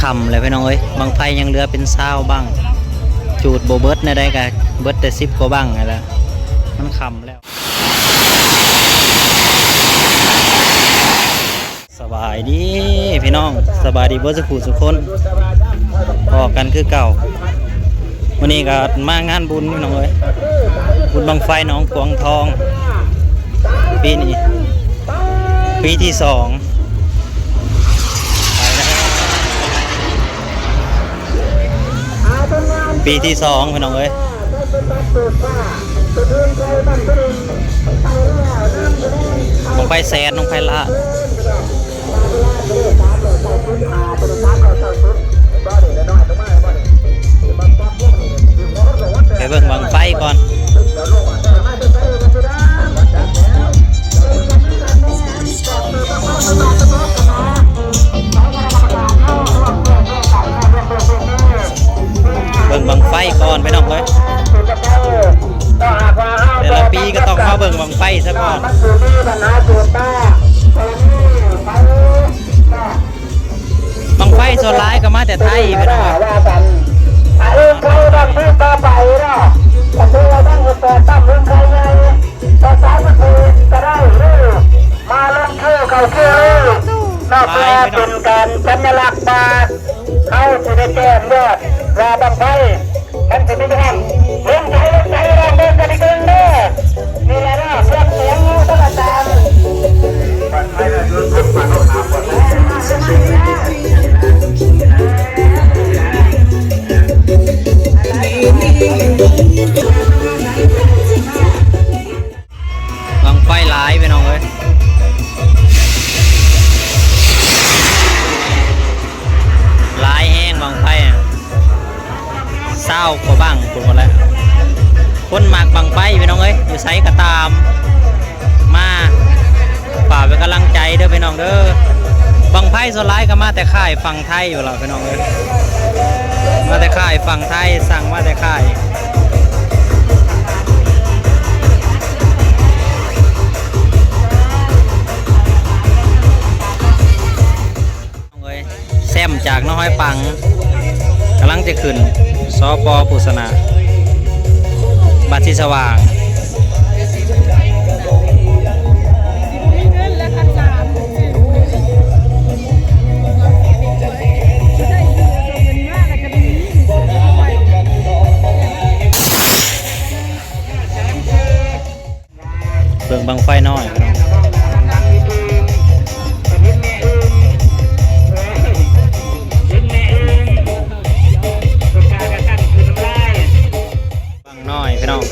คำเลยพี่น้องเอ้ยบางไฟยังเหลือเป็นเศร้าบ้างจูดโบเบิร์ตในได้กันเบิร์ตแต่10 กว่าบ้างไงล่ะมันคำแล้วสบายดีพี่น้องสบายดีเบิร์ตสุขคนออกกันคือเก่าวันนี้ก็มางานบุญพี่น้องเอ้ยบุญบังไฟหนองกวางทองปีนี้ปีที่2ปีที่2พี่น้องเอ้ยบังไฟแสนบังไฟละไปเบิ่งบังไฟก่อนเบิ่งบังไฟก่อนไปน้องเลยแต่ละปีก็ต้องมาเบิ่งบังไฟซะก่อนบังไฟส่วนร้ายก็มาแต่ไทยไปน้องเขาดังที่ต่อไปเนาะก็คือว่าตั้งแต่ตั้งเรื่องใครไงภาษาก็คือจะได้มาลงชื่อเขาชื่อนอกจากเป็นการสัญลักษณ์มาเขาจะได้แจ้งว่าบังไฟกันจะไม่ได้เรื่องใจเรื่องใจเราเดินกันอีกนึงเด้อนี่แหละเนาะเรื่องเสียงต้องอาจารย์บังไฟเนี่ยเรื่องทุกข์มาต้องถามก่อนบังไฟหลายไปน้องเอ้ยหลายแห้งบังไฟเศร้ากว่าบ้างคนหมดแล้วคนหมักบังไฟไปน้องเอ้ยอยู่ไซก็ตามมาฝ่าเป็นกำลังใจเด้อไปน้องเด้อบังไฟส่วนร้ายก็มาแต่ค่ายฝั่งไทยอยู่แล้วไปน้องเอ้ยมาแต่ค่ายฝั่งไทยสั่งมาแต่ค่ายแซมจากน้อยปังกำลังจะขึ้นสปปุษณาบัตรที่สว่างเบิ่งบังไฟน้อยพี่น้อง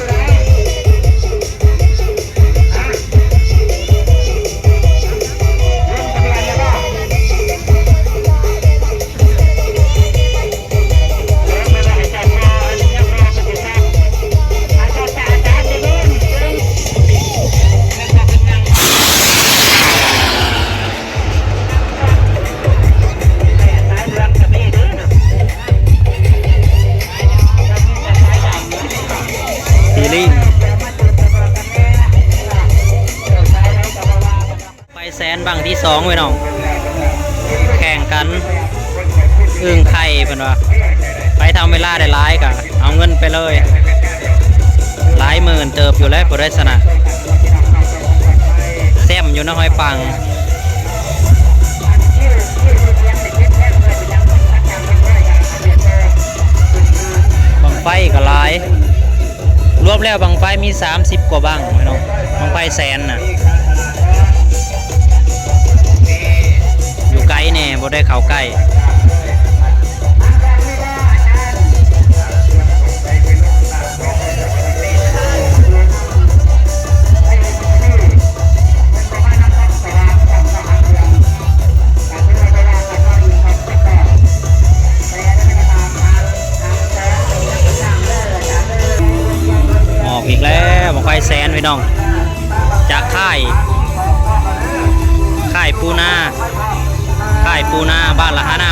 ไปแสนบังที่2ไว้น้องแข่งกันอึ่งไข่เป็นว่าไปทำเวลาได้หลายกะเอาเงินไปเลยหลายหมื่นเติบอยู่แล้วผู้ได้ชนะแซมอยู่นะห้อยปังบังไฟก็หลายรวมแล้วบังไฟมี30 กว่าบังไว้น้องบังไฟแสนน่ะอยู่ไกลแน่บ่ได้เข้าใกล้ออกอีกแล้วบังไฟแสนพี่น้องจากค่ายปูนาบ้านละหานา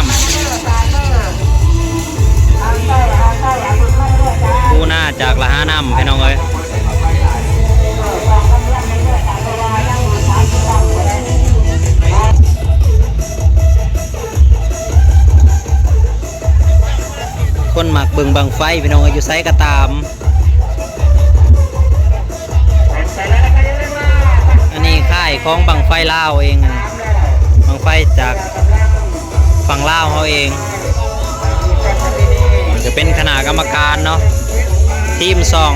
คนหมักเบิ่งบังไฟพี่น้องอยู่ไซก็ตามอันนี้ค่ายของบังไฟลาวเองบังไฟจากฝั่งลาวเขาเองจะเป็นคณะกรรมการเนาะทีมส่อง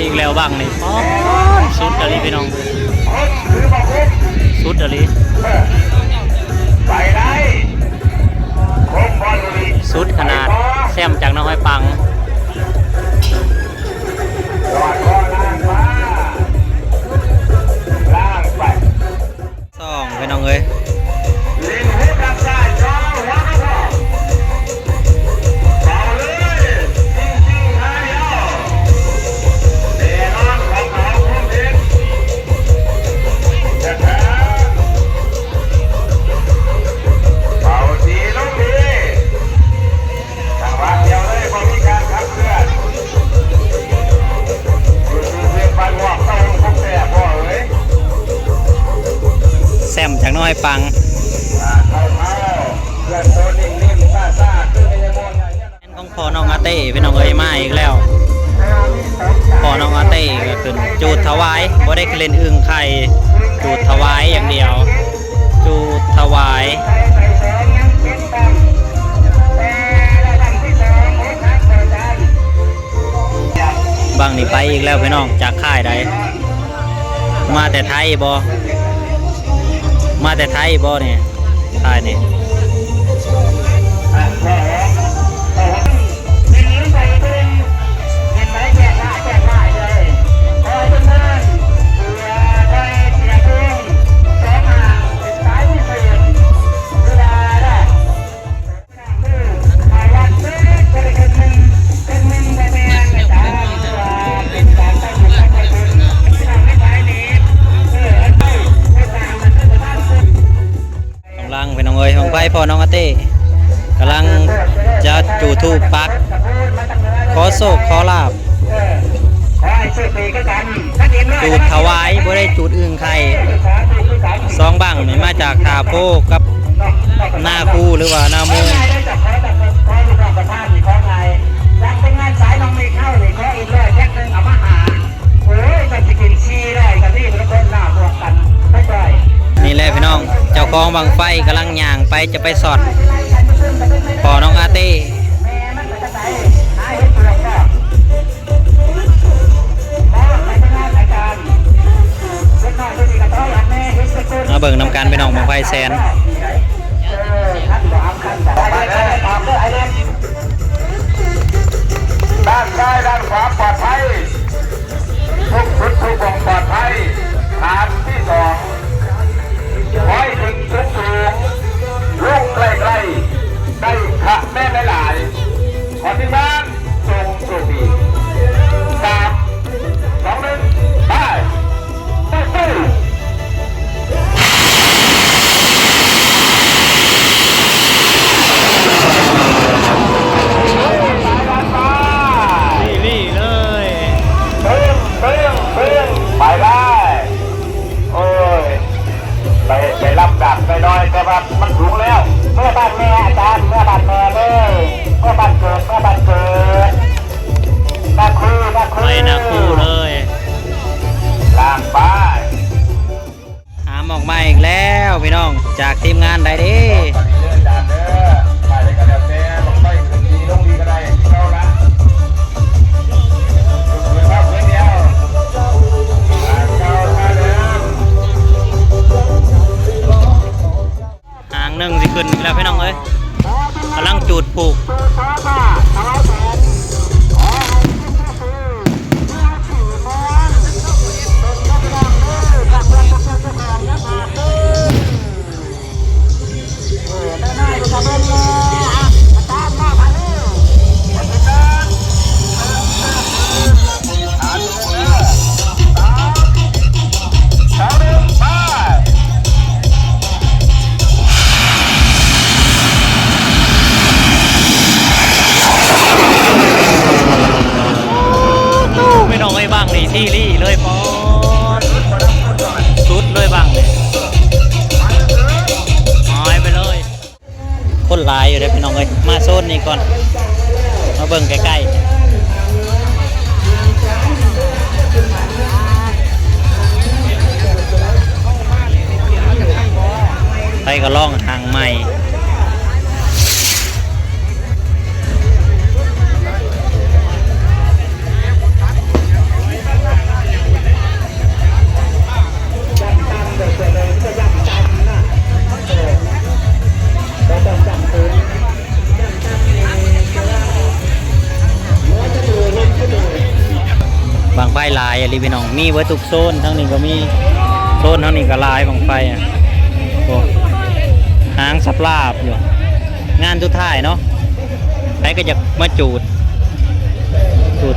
อีกแล้วบ้างนี่สุดอะไรพี่น้องสุดอะไรสุดขนาดแซมจากน้องห้อยปังส่องพี่น้องเอ้ยแซมจากน้อยปังของพอน้องอาเต้พี่น้องเอ้ยมาอีกแล้วพอน้องอาเต้ก็ขึ้นจูดถวายบ่ได้เล่นอึ่งไข่จูดถวายอย่างเดียวจูดถวายบางนี่ไปอีกแล้วพี่น้องจากค่ายใดมาแต่ไทยบ่มาแต่ไทยบ่เนี่ยค่ายนี่พี่น้องเอ้ยของไปพอน้องอาเต้กำลังจะจูทูปปักขอโศกขอลาบจูดถวายบ่ได้จูดอึ่งไข่สองบังนี่มาจากทาโพกับหน้าคูหรือว่าหน้ามูนี่แหละพี่น้องเจ้าของบังไฟกำลังย่างไปจะไปสอดพอน้องอาเต้มาเบิ่งนำการพี่น้องบังไฟแซนด้านซ้ายด้านขวาปลอดภัยทุกชุดทุกวงปลอดภัยฐานที่สองไว้ถึงสูงสูงลูกใกล้ๆได้ขะแม่หลายๆขอที่บ้านทรงสุขี3 2 1ไปสู้นี่เลยไปได้โอ้ยไปรับดับไปน้อยแต่ว่ามันสูงแล้วเมื่อบ้านแม่อาจารย์เมื่อบ้านแม่เลยเมื่อบ้านเกิดนาคูไปนาคูเลยล่างไปหามออกมาอีกแล้วพี่น้องจากทีมงานใดดิหนึ่งสิขึ้นแล้วพี่น้องเอ้ยกำลังจูดผูก คนหลายอยู่เลยพี่น้องเอ้ยมาโซนนี้ก่อนมาเบิ่งใกล้ๆไปก็ล่องทางใหม่บางไฟลายอะไรพี่น้องมีไว้ทุกโซนทั้งนี้ก็มีโซนทั้งนี้ก็ลายบางไฟอ่ะโอ้หางสับลาบอยู่งานทุกท่ายเนาะใครก็จะมาจูด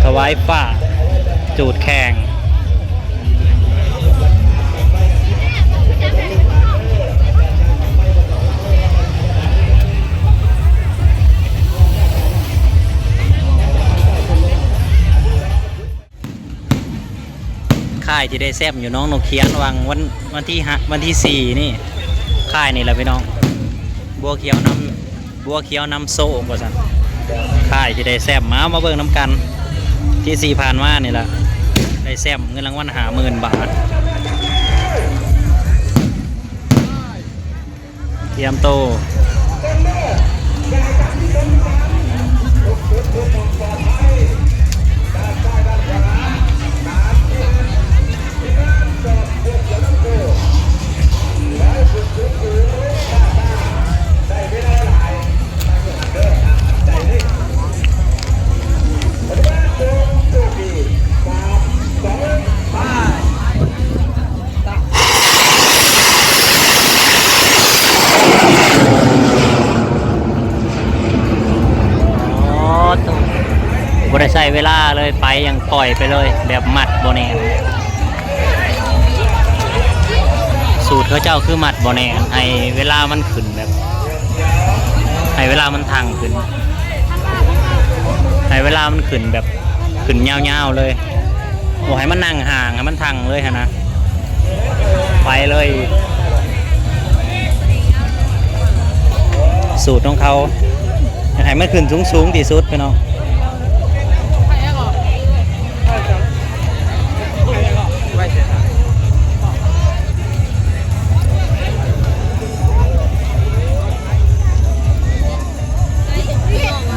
ถวายฟ้าจูดแข่งค่ายที่ได้แซบอยู่น้องนกเขียนวันที่4นี่ค่ายนี่แหละพี่น้องบัวเขียวน้ำโซ่กว่าสันค่ายที่ได้แซบมาเบิ่งน้ำกันที่4ผ่านมานี่แหละได้แซบเงินรางวัล50,000 บาทเตรียมโตบริใช้เวลาเลยไปยังปล่อยไปเลยแบบมัดโบแนนสูตรเขาเจ้าคือมัดโบแนนให้เวลามันขึ้นแบบให้เวลามันทางขึ้นให้เวลามันขึ้นแบบขึ้นยาวๆเลยบอกให้มันนั่งห่างให้มันทางเลยฮะนะไปเลยสูตรของเขาให้มันขึ้นสูงที่สุดไปเนาะ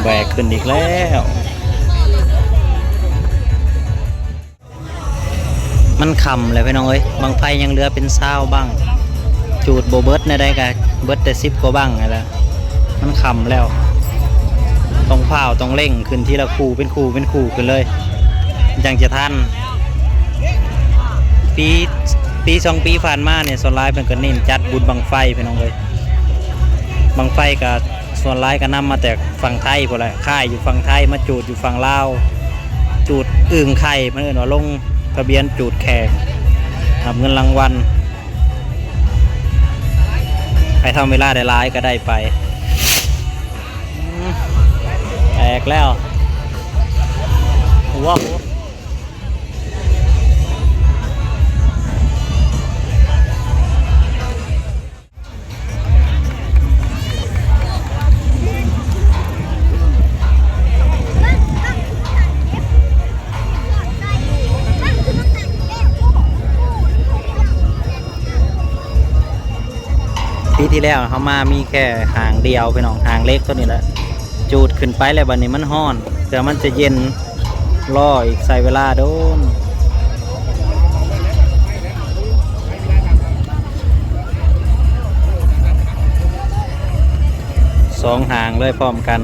แบกขึ้นอีกแล้วมันคำเลยพี่น้องเอ้ยบางไฟยังเหลือเป็นเศร้าบ้างจูดโบเบิร์ตในได้กันเบิร์ตแต่10 กว่าบ้างไงล่ะมันคำแล้วต้องเผาต้องเร่งขึ้นทีละคู่เป็นคู่ขึ้นเลยยังจะทันปี2 ปีผ่านมาเนี่ยส่วนร้ายเป็นก็เน้นจัดบุญบังไฟพี่น้องเอ้ยบังไฟกับส่วนร้ายก็นำมาแต่ฝั่งไทยพอแหละค่ายอยู่ฝั่งไทยมาจูดอยู่ฝั่งลาวจูดอึ่งไข่มันเอิ้นว่าลงทะเบียนจูดแข่งรับเงินรางวัลใครทำเวลาได้ร้ายก็ได้ไปแตกแล้วว้าวปีที่แล้วเขามามีแค่หางเดียวไปน้องหางเล็กตัวนี้แหละจูดขึ้นไปแล้ววันนี้มันห้อนแต่มันจะเย็นรออีกใส่เวลาโดน2 หางเลยพร้อมกัน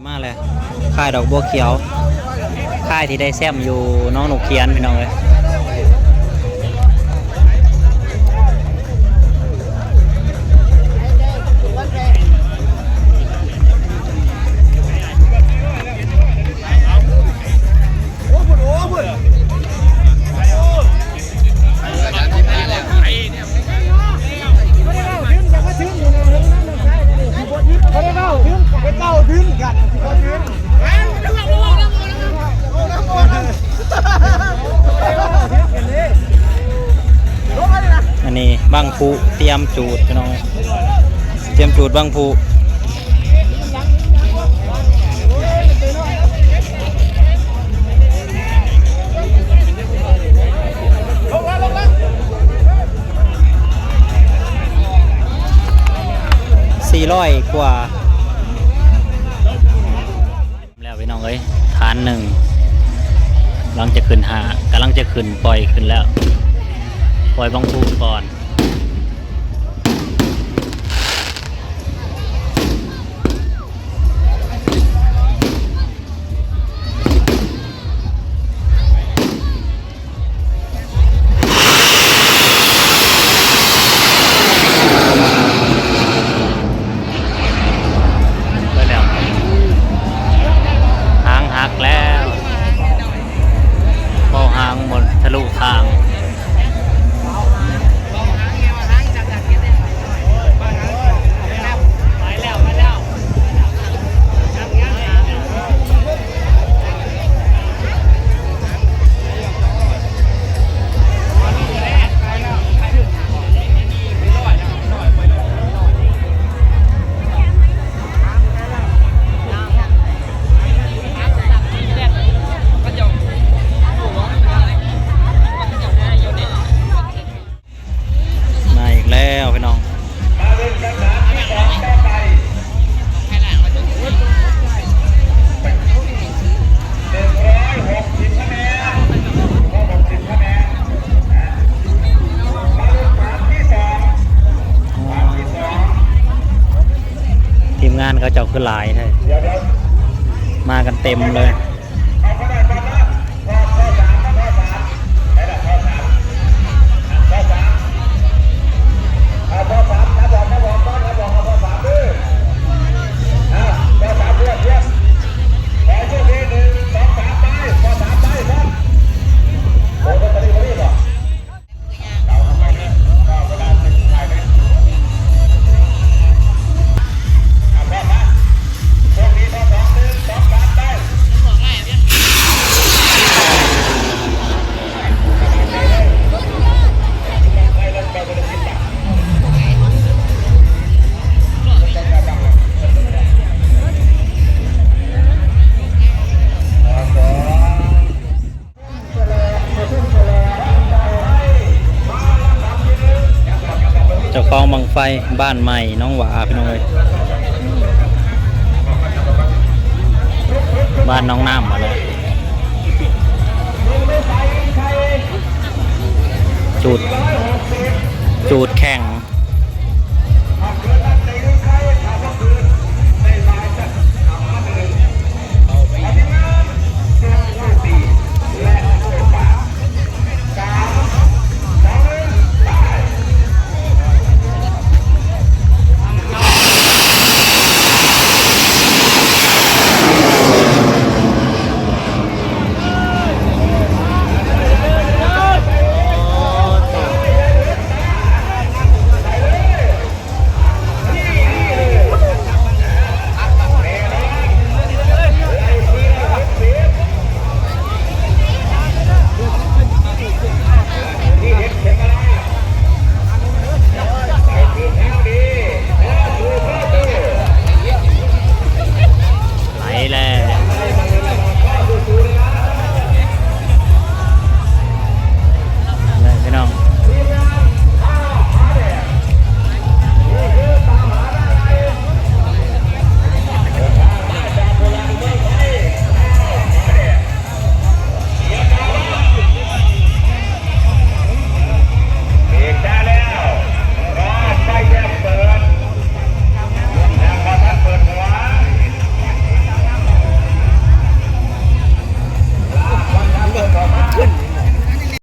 มาเลยค่ายดอกบัวเขียวค่ายที่ได้แซมอยู่น้องหนูเขียนพี่น้องเลย บางผูเตรียมจูดพี่น้องเตรียมจูดบางผู400 กว่าแล้วพี่น้องเอ้ยฐานหนึ่งกำลังจะขึ้นกำลังจะขึ้นปล่อยขึ้นแล้วปล่อยบางผูก่อนแล้วพอหางหมดทะลุทางพี่น้องทีมงานเขาเจ้าคือหลายใช่มากันเต็มเลยเจ้าของบังไฟบ้านใหม่น้องหวาพี่น้องเลยบ้านน้องน้ำมาเลยจูดแข่ง